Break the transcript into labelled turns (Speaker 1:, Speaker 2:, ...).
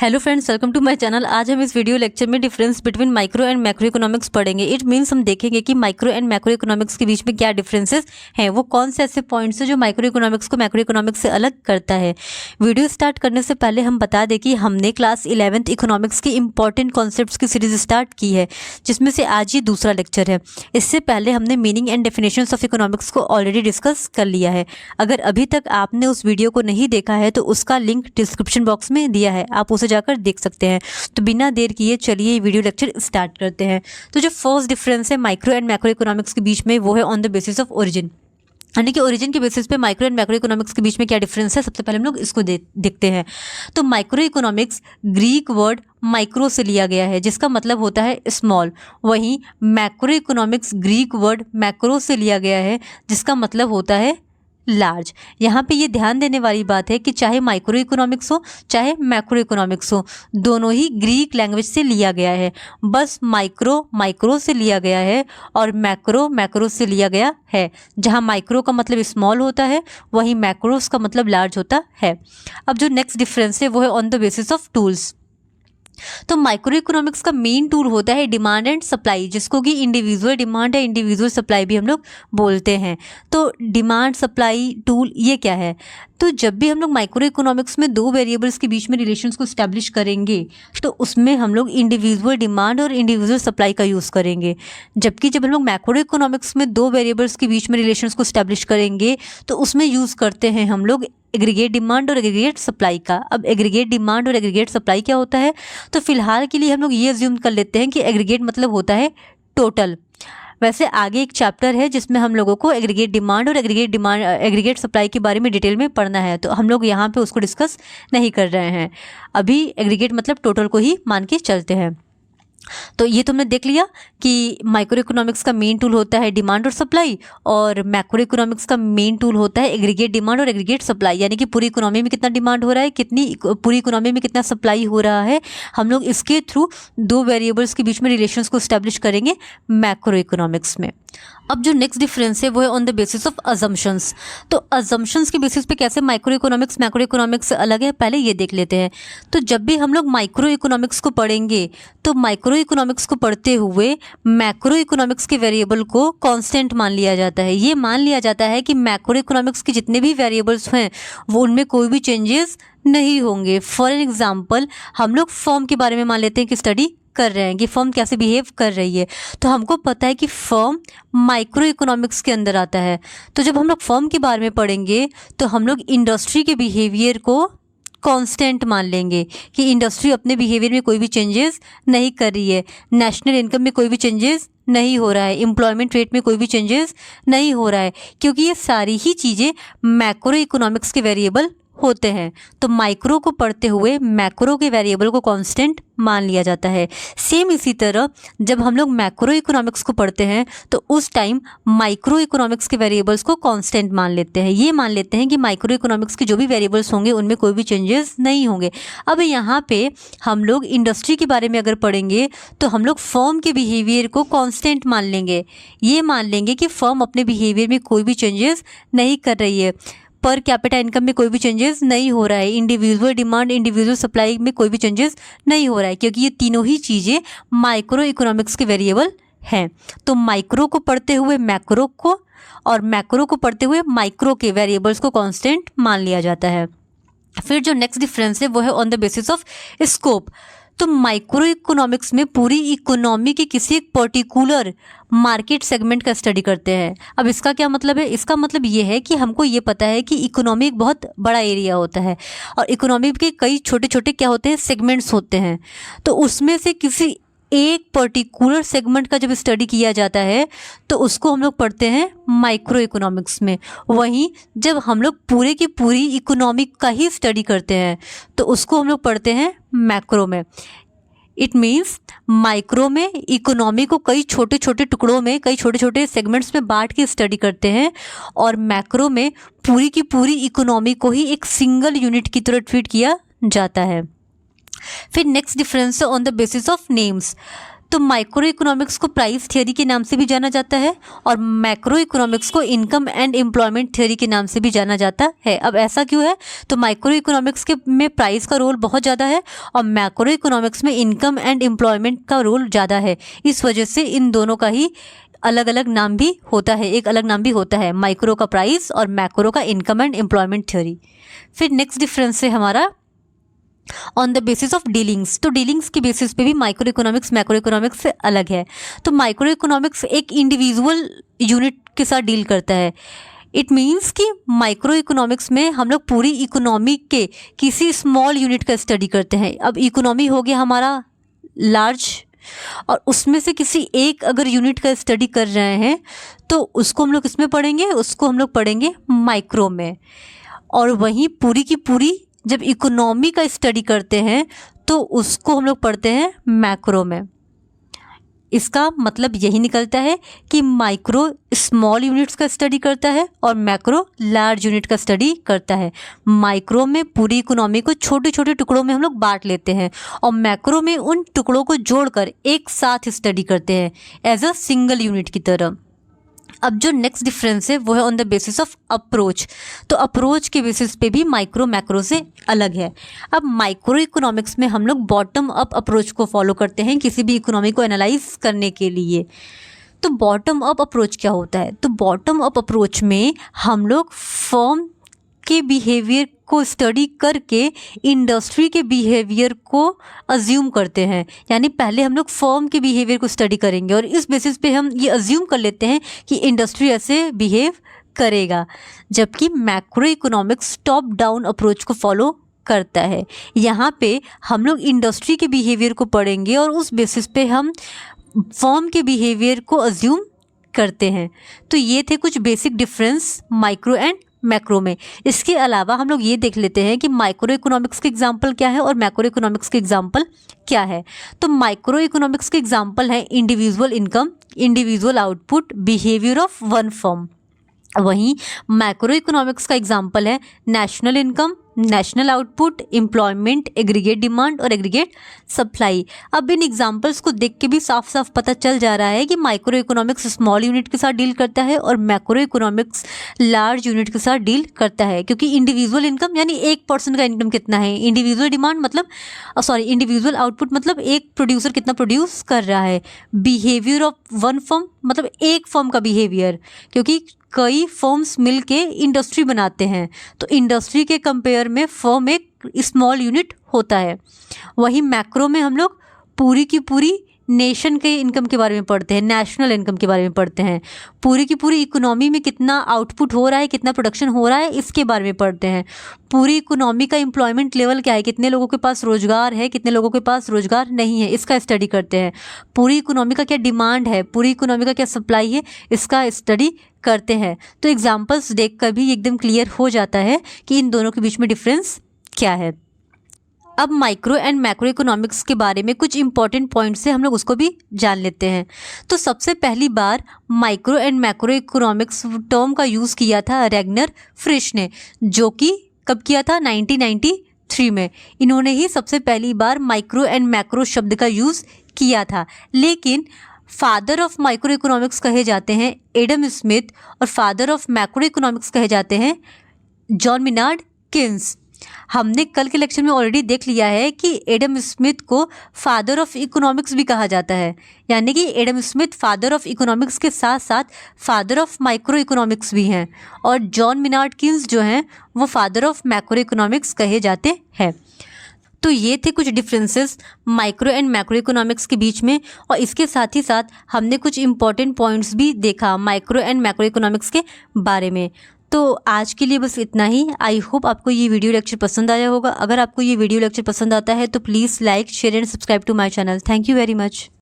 Speaker 1: Hello friends, welcome to my channel. आज हम इस वीडियो लेक्चर में difference between micro and macro economics पढ़ेंगे। इट मीन्स हम देखेंगे कि माइक्रो एंड मैक्रो इकोनॉमिक्स के बीच में क्या डिफरेंसेस हैं, वो कौन से ऐसे पॉइंट्स हैं जो माइक्रो इकोनॉमिक्स को मैक्रो इकोनॉमिक्स से अलग करता है। वीडियो स्टार्ट करने से पहले हम बता दें कि हमने क्लास 11th इकोनॉमिक्स के इंपॉर्टेंट कॉन्सेप्ट्स की सीरीज स्टार्ट की है, जिसमें से आज ये दूसरा लेक्चर है। इससे पहले हमने meaning and definitions of economics को ऑलरेडी डिस्कस कर लिया है। अगर अभी तक आपने उस वीडियो को नहीं देखा है तो उसका लिंक डिस्क्रिप्शन बॉक्स में दिया है, आप उसे जाकर देख सकते हैं। तो बिना देर किए चलिए वीडियो लेक्चर स्टार्ट करते हैं। तो जो फर्स्ट डिफरेंस है माइक्रो एंड मैक्रो इकोनॉमिक्स के बीच में, वो है on the basis of origin, यानी कि ओरिजिन के बेसिस पे माइक्रो एंड मैक्रो इकोनॉमिक्स के बीच में क्या डिफरेंस है। सबसे पहले हम लोग इसको देखते हैं। तो micro economics Greek word micro से लिया गया है, जिसका मतलब होता है स्मॉल। वहीं macro economics Greek word macro से लिया गया है, जिसका मतलब होता है लार्ज। यहाँ पे ये ध्यान देने वाली बात है कि चाहे माइक्रो इकोनॉमिक्स हो चाहे मैक्रो इकोनॉमिक्स हो, दोनों ही ग्रीक लैंग्वेज से लिया गया है। बस माइक्रो माइक्रो से लिया गया है और मैक्रो मैक्रो से लिया गया है। जहाँ माइक्रो का मतलब स्मॉल होता है, वहीं मैक्रोस का मतलब लार्ज होता है। अब जो नेक्स्ट डिफरेंस है वो है on the basis of tools. तो माइक्रो इकोनॉमिक्स का मेन टूल होता है डिमांड एंड सप्लाई, जिसको कि इंडिविजुअल डिमांड या इंडिविजुअल सप्लाई भी हम लोग बोलते हैं। तो डिमांड सप्लाई टूल ये क्या है? तो जब भी हम लोग माइक्रो इकोनॉमिक्स में दो वेरिएबल्स के बीच में रिलेशंस को स्टैब्लिश करेंगे तो उसमें हम लोग इंडिविजुअल डिमांड और इंडिविजुअल सप्लाई का यूज़ करेंगे। जबकि जब हम लोग मैक्रो इकोनॉमिक्स में दो वेरिएबल्स के बीच में रिलेशंस को स्टैब्लिश करेंगे तो उसमें यूज़ करते हैं हम लोग एग्रीगेट डिमांड और एग्रीगेट सप्लाई का। अब एग्रीगेट डिमांड और एग्रीगेट सप्लाई क्या होता है? तो फिलहाल के लिए हम लोग ये अज्यूम कर लेते हैं कि एग्रीगेट मतलब होता है टोटल। वैसे आगे एक चैप्टर है जिसमें हम लोगों को एग्रीगेट डिमांड और एग्रीगेट सप्लाई के बारे में डिटेल में पढ़ना है, तो हम लोग यहाँ पे उसको डिस्कस नहीं कर रहे हैं। अभी एग्रीगेट मतलब टोटल को ही मान के चलते हैं। तो ये तुमने देख लिया कि माइक्रो इकोनॉमिक्स का मेन टूल होता है डिमांड और सप्लाई, और मैक्रो इकोनॉमिक्स का मेन टूल होता है एग्रीगेट डिमांड और एग्रीगेट सप्लाई, यानी कि पूरी इकोनॉमी में कितना डिमांड हो रहा है, पूरी इकोनॉमी में कितना सप्लाई हो रहा है। हम लोग इसके थ्रू दो वेरिएबल्स के बीच में रिलेशंस को स्टैब्लिश करेंगे मैक्रो इकोनॉमिक्स में। अब जो नेक्स्ट डिफरेंस है वो है on the basis of assumptions. तो अजम्पशंस के बेसिस पे कैसे माइक्रो इकोनॉमिक्स मैक्रो इकोनॉमिक्स से अलग है, पहले ये देख लेते हैं। तो जब भी हम लोग माइक्रो इकोनॉमिक्स को पढ़ेंगे तो माइक्रो इकोनॉमिक्स को पढ़ते हुए मैक्रो इकोनॉमिक्स के वेरिएबल को कांस्टेंट मान लिया जाता है। ये मान लिया जाता है कि मैक्रो इकोनॉमिक्स के जितने भी वेरिएबल्स हैं वो उनमें कोई भी चेंजेस नहीं होंगे। फॉर एन एग्जाम्पल हम लोग फर्म के बारे में मान लेते हैं कि स्टडी कर रहे हैं कि फर्म कैसे बिहेव कर रही है, तो हमको पता है कि फर्म माइक्रो इकोनॉमिक्स के अंदर आता है। तो जब हम लोग फर्म के बारे में पढ़ेंगे तो हम लोग इंडस्ट्री के बिहेवियर को कांस्टेंट मान लेंगे कि इंडस्ट्री अपने बिहेवियर में कोई भी चेंजेस नहीं कर रही है, नेशनल इनकम में कोई भी चेंजेस नहीं हो रहा है, एम्प्लॉयमेंट रेट में कोई भी चेंजेस नहीं हो रहा है, क्योंकि ये सारी ही चीज़ें मैक्रो इकोनॉमिक्स के वेरिएबल होते हैं। तो माइक्रो को पढ़ते हुए मैक्रो के वेरिएबल को कांस्टेंट मान लिया जाता है। सेम इसी तरह जब हम लोग मैक्रो इकोनॉमिक्स को पढ़ते हैं तो उस टाइम माइक्रो इकोनॉमिक्स के वेरिएबल्स को कांस्टेंट मान लेते हैं। ये मान लेते हैं कि माइक्रो इकोनॉमिक्स के जो भी वेरिएबल्स होंगे उनमें कोई भी चेंजेस नहीं होंगे। अब यहाँ पे हम लोग इंडस्ट्री के बारे में अगर पढ़ेंगे तो हम लोग फर्म के बिहेवियर को कांस्टेंट मान लेंगे। ये मान लेंगे कि फर्म अपने बिहेवियर में कोई भी चेंजेस नहीं कर रही है, पर कैपिटा इनकम में कोई भी चेंजेस नहीं हो रहा है, इंडिविजुअल डिमांड इंडिविजुअल सप्लाई में कोई भी चेंजेस नहीं हो रहा है, क्योंकि ये तीनों ही चीज़ें माइक्रो इकोनॉमिक्स के वेरिएबल हैं। तो माइक्रो को पढ़ते हुए मैक्रो को और मैक्रो को पढ़ते हुए माइक्रो के वेरिएबल्स को कांस्टेंट मान लिया जाता है। फिर जो नेक्स्ट डिफरेंस है वो है on the basis of scope. तो माइक्रो इकोनॉमिक्स में पूरी इकोनॉमी के किसी एक पर्टिकुलर मार्केट सेगमेंट का स्टडी करते हैं। अब इसका क्या मतलब है? इसका मतलब ये है कि हमको ये पता है कि इकोनॉमी एक बहुत बड़ा एरिया होता है और इकोनॉमी के कई छोटे छोटे क्या होते हैं, सेगमेंट्स होते हैं। तो उसमें से किसी एक पर्टिकुलर सेगमेंट का जब स्टडी किया जाता है तो उसको हम लोग पढ़ते हैं माइक्रो इकोनॉमिक्स में। वहीं जब हम लोग पूरे की पूरी इकोनॉमी का ही स्टडी करते हैं तो उसको हम लोग पढ़ते हैं मैक्रो में। इट मीन्स माइक्रो में इकोनॉमी को कई छोटे छोटे टुकड़ों में, कई छोटे छोटे सेगमेंट्स में बांट के स्टडी करते हैं, और मैक्रो में पूरी की पूरी इकोनॉमी को ही एक सिंगल यूनिट की तरह ट्रीट किया जाता है। फिर next difference on the basis of names. तो माइक्रो इकोनॉमिक्स को प्राइस थियरी के नाम से भी जाना जाता है और मैक्रो इकोनॉमिक्स को इनकम एंड एम्प्लॉयमेंट थियरी के नाम से भी जाना जाता है। अब ऐसा क्यों है? तो माइक्रो इकोनॉमिक्स के में प्राइस का रोल बहुत ज़्यादा है और मैक्रो इकोनॉमिक्स में इनकम एंड एम्प्लॉयमेंट का रोल ज़्यादा है। इस वजह से इन दोनों का ही अलग अलग नाम भी होता है, एक अलग नाम भी होता है, माइक्रो का प्राइस और मैक्रो का इनकम एंड एम्प्लॉयमेंट थ्योरी। फिर नेक्स्ट डिफरेंस है हमारा on the basis of dealings. तो डीलिंग्स के बेसिस पे भी माइक्रो इकोनॉमिक्स मैक्रो इकोनॉमिक्स से अलग है। तो माइक्रो इकोनॉमिक्स एक इंडिविजुअल यूनिट के साथ डील करता है। इट मीन्स कि माइक्रो इकोनॉमिक्स में हम लोग पूरी इकोनॉमी के किसी स्मॉल यूनिट का स्टडी करते हैं। अब इकोनॉमी हो गया हमारा लार्ज और उसमें से किसी एक अगर यूनिट का स्टडी कर रहे हैं तो उसको हम लोग किसमें पढ़ेंगे? उसको हम लोग पढ़ेंगे माइक्रो में। और वहीं पूरी की पूरी जब इकोनॉमी का स्टडी करते हैं तो उसको हम लोग पढ़ते हैं मैक्रो में। इसका मतलब यही निकलता है कि माइक्रो स्मॉल यूनिट्स का स्टडी करता है और मैक्रो लार्ज यूनिट का स्टडी करता है। माइक्रो में पूरी इकोनॉमी को छोटे छोटे टुकड़ों में हम लोग बांट लेते हैं और मैक्रो में उन टुकड़ों को जोड़कर एक साथ स्टडी करते हैं एज अ सिंगल यूनिट की तरह। अब जो नेक्स्ट डिफरेंस है वो है on the basis of approach. तो अप्रोच के बेसिस पे भी माइक्रो मैक्रो से अलग है। अब माइक्रो इकोनॉमिक्स में हम लोग बॉटम अप अप्रोच को फॉलो करते हैं किसी भी इकोनॉमी को एनालाइज करने के लिए। तो बॉटम अप अप्रोच क्या होता है? तो बॉटम अप अप्रोच में हम लोग फर्म के बिहेवियर को स्टडी करके इंडस्ट्री के बिहेवियर को अज्यूम करते हैं। यानी पहले हम लोग फर्म के बिहेवियर को स्टडी करेंगे और इस बेसिस पे हम ये अज्यूम कर लेते हैं कि इंडस्ट्री ऐसे बिहेव करेगा। जबकि macro economics top down approach को फॉलो करता है। यहाँ पे हम लोग इंडस्ट्री के बिहेवियर को पढ़ेंगे और उस बेसिस पे हम फर्म के बिहेवियर को अज्यूम करते हैं। तो ये थे कुछ basic difference micro and macro में। इसके अलावा हम लोग ये देख लेते हैं कि माइक्रो इकोनॉमिक्स के एग्जाम्पल क्या है और मैक्रो इकोनॉमिक्स के एग्जाम्पल क्या है। तो माइक्रो इकोनॉमिक्स के एग्जाम्पल है individual income, individual output, behaviour of one firm. वहीं मैक्रो इकोनॉमिक्स का एग्जाम्पल है national income, national output, employment, aggregate demand और एग्रीगेट सप्लाई। अब इन एग्जांपल्स को देख के भी साफ साफ पता चल जा रहा है कि माइक्रो इकोनॉमिक्स स्मॉल यूनिट के साथ डील करता है और मैक्रो इकोनॉमिक्स लार्ज यूनिट के साथ डील करता है। क्योंकि इंडिविजुअल इनकम यानी एक पर्सन का इनकम कितना है, इंडिविजुअल डिमांड मतलब इंडिविजुअल आउटपुट मतलब एक प्रोड्यूसर कितना प्रोड्यूस कर रहा है, बिहेवियर ऑफ वन फर्म मतलब एक फर्म का बिहेवियर, क्योंकि कई फर्म्स मिलके इंडस्ट्री बनाते हैं तो इंडस्ट्री के कंपेयर में फर्म एक स्मॉल यूनिट होता है। वहीं मैक्रो में हम लोग पूरी की पूरी नेशन के इनकम के बारे में पढ़ते हैं, नेशनल इनकम के बारे में पढ़ते हैं, पूरी की पूरी इकोनॉमी में कितना आउटपुट हो रहा है, कितना प्रोडक्शन हो रहा है, इसके बारे में पढ़ते हैं। पूरी इकोनॉमी का एम्प्लॉयमेंट लेवल क्या है, कितने लोगों के पास रोजगार है, कितने लोगों के पास रोजगार नहीं है, इसका स्टडी करते हैं। पूरी इकोनॉमी का क्या डिमांड है, पूरी इकोनॉमी का क्या सप्लाई है, इसका स्टडी करते हैं। तो एग्जाम्पल्स देख कर भी एकदम क्लियर हो जाता है कि इन दोनों के बीच में डिफरेंस क्या है। अब माइक्रो एंड मैक्रो इकोनॉमिक्स के बारे में कुछ इंपॉर्टेंट पॉइंट्स से हम लोग उसको भी जान लेते हैं। तो सबसे पहली बार micro and macro economics term का यूज़ किया था रैगनर फ्रिश ने, जो कि कब किया था? 1993 में। इन्होंने ही सबसे पहली बार माइक्रो एंड मैक्रो शब्द का यूज़ किया था। लेकिन फादर ऑफ माइक्रो इकोनॉमिक्स कहे जाते हैं एडम स्मिथ और फादर ऑफ मैक्रो इकोनॉमिक्स कहे जाते हैं जॉन मिनार्ड किन्स। हमने कल के लेक्चर में ऑलरेडी देख लिया है कि एडम स्मिथ को फादर ऑफ इकोनॉमिक्स भी कहा जाता है, यानी कि Adam Smith father of economics के साथ साथ फादर ऑफ माइक्रो इकोनॉमिक्स भी हैं और जॉन मिनार्ड किन्स जो हैं वो फादर ऑफ मैक्रो इकोनॉमिक्स कहे जाते हैं। तो ये थे कुछ differences micro and macro economics के बीच में और इसके साथ ही साथ हमने कुछ इंपॉर्टेंट पॉइंट्स भी देखा माइक्रो एंड मैक्रो इकोनॉमिक्स के बारे में। तो आज के लिए बस इतना ही। आई होप आपको ये वीडियो लेक्चर पसंद आया होगा। अगर आपको ये वीडियो लेक्चर पसंद आता है तो please like, share and subscribe to my channel. Thank you very much.